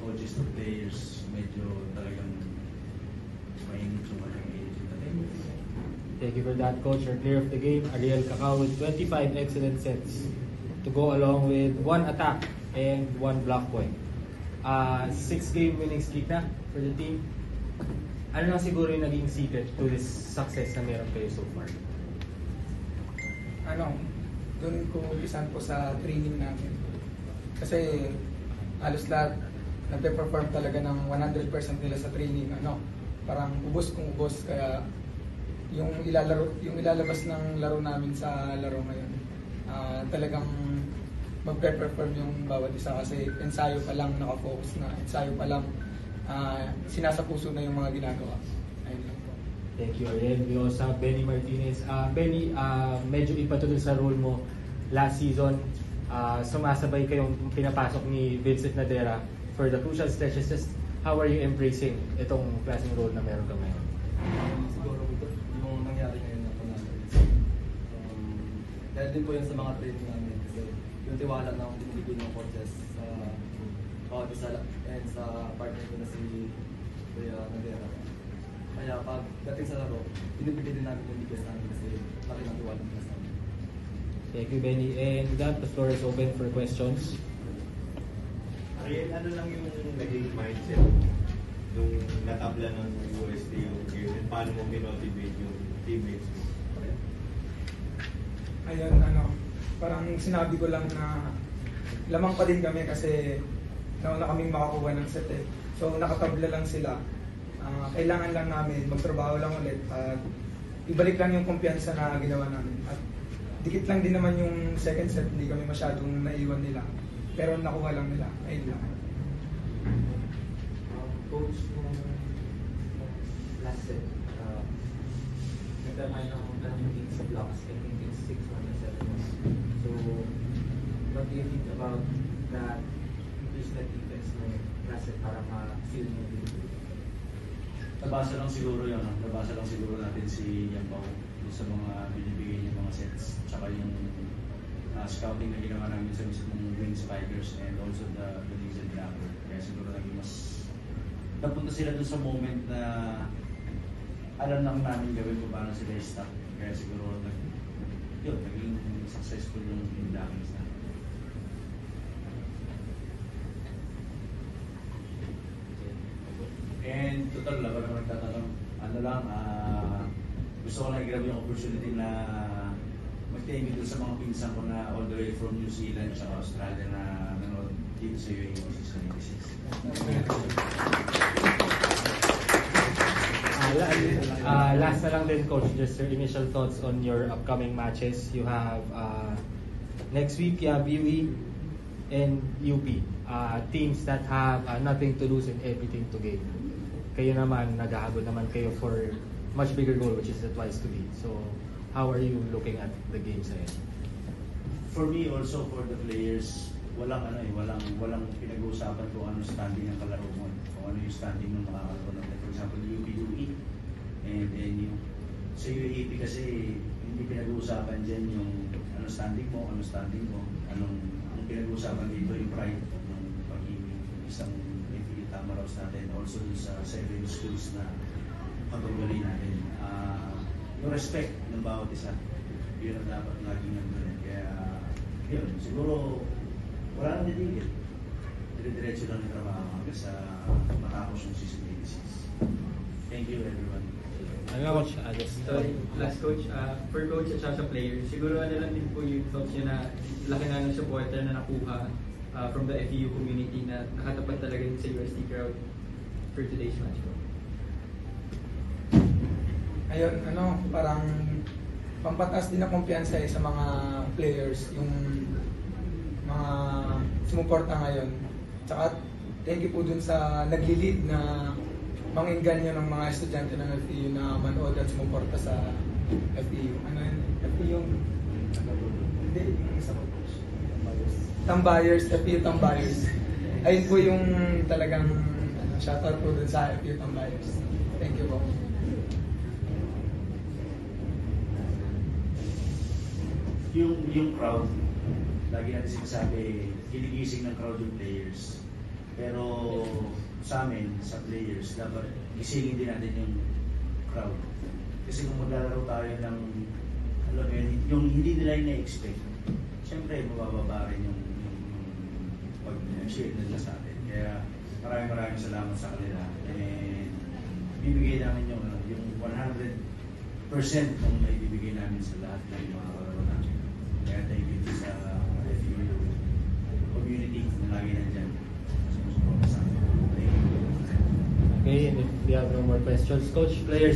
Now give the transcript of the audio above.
coaches to players, medyo talagang mainit yung kanyang attitude. Thank you for that, Coach. You're clear of the game. Ariel Cacao with 25 excellent sets to go along with 1 attack and 1 block point. 6-game winning streak na for the team. Ano lang siguro yung naging secret to this success na meron kayo so far? Doon ko umpisan po sa training namin. Kasi halos lahat nagpe-perform talaga ng 100% nila sa training. Parang ubos kung ubos, kaya yung ilalabas ng laro namin sa laro ngayon, talagang magpe-perform yung bawat isa kasi ensayo pa lang nakafocus na, ensayo pa lang sinasapuso na yung mga ginagawa. Ayun lang po. Thank you, Ariel. We also have Benny Martinez. Benny, medyo iba to dun sa role mo last season. Sumasabay kayong pinapasok ni Vincent Nadera for the crucial stretches. Just how are you embracing itong klaseng role na meron ka ngayon? Siguro yung nangyari ngayon na panalo. Dahil din po yan sa mga training namin kasi yung tiwala na binibigay ng coaches sa bawat isa and sa partner ko na si Kuya Nadera. Kaya pag dating sa laro, binibigay din namin yung biggest namin kasi laki ng tiwala ng class namin. Thank you, Benny. And with that, the floor is open for questions. Ariel, ano lang yung naging mindset nung natabla ng UST yung game and paano mo minotivate yung teammates mo? Ayun, parang sinabi ko lang na lamang pa din kami kasi nauna kaming makakuha ng set eh. So nakatabla lang sila. Kailangan lang namin magtrabaho lang ulit at ibalik lang yung kumpiyansa na ginawa namin. At dikit lang din naman yung second set, hindi kami masyadong naiwan nila. Pero nakuha lang nila. Ayun lang. Coach, nung last set, nagdamay ng sa blocks. I think it's 6-1 and 7-1. So, what do you think about that increase na defense mo last set para ma-feel mo dito? Nabasa lang siguro natin si Yampaw sa mga binibigay niya mga sets, tsaka yung scouting na ginawa namin sa mismong wing spikers and also the leads and blocker. Kaya siguro naging mas napunta sila dun sa moment na alam lang namin gawin kung paano sila i-stop. Kaya siguro naging successful yung blockings na. And total, wala naman nagtatanong. Gusto ko lang i-grab yung opportunity na mag-thank you sa mga pinsan ko na all the way from New Zealand at Australia na nanood dito sa UAE Season 96. Last na lang din, Coach, just your initial thoughts on your upcoming matches. You have next week, you have UE and UP. Teams that have nothing to lose and everything to gain. Kayo naman, naghahabol naman kayo for much bigger goal, which is the twice to beat. So, how are you looking at the games ahead? For me, also for the players, walang pinag-uusapan kung ano standing ng kalaro mo, kung ano yung standing ng makakalaro natin. For example, UP UE and NU. Sa UAP kasi hindi pinag-uusapan dyan yung ano standing mo, anong pinag-uusapan dito yung pride ng pag-ibig, isang Tamaraws natin, also sa secondary schools na pagkagali natin. Yung respect ng bawat isa, yun ang dapat laging nandun. Kaya, yun, siguro wala nang didigil. Dire-diretso lang yung trabaho hanggang sa matapos yung season 86. Thank you, everyone. Coach, last coach, for coach at sa player, siguro lang din po yung thoughts niya na laki na ng supporter na nakuha from the FEU community na nakatapat talaga din sa UST crowd for today's match po. Ayun, parang pampataas din na kumpiyansa sa mga players, yung mga sumuporta ngayon. Tsaka thank you po dun sa nagli-lead na manginggan nyo ng mga estudyante ng FEU na manood at sumuporta sa FEU. Ano yun? FEU? Hindi, yung isa ko. Tambayers, FEU Tambayers. Ayun po yung talagang shoutout po dun sa FEU Tambayers. Thank you po. Yung crowd, lagi natin sinasabi, ginigising ng crowd yung players. Pero sa amin, sa players, dapat gisingin din natin yung crowd. Kasi kung maglalaro tayo ng, alam mo yun, yung hindi nila na-expect, siyempre mabababa rin yung pag-share nila sa atin. Kaya maraming salamat sa kanila. And bibigay namin yung 100% ng maibibigay namin sa lahat ng mga kalaro namin. Kaya thank you sa FEU community na lagi nandyan. Okay, and if we have no more questions, Coach, players.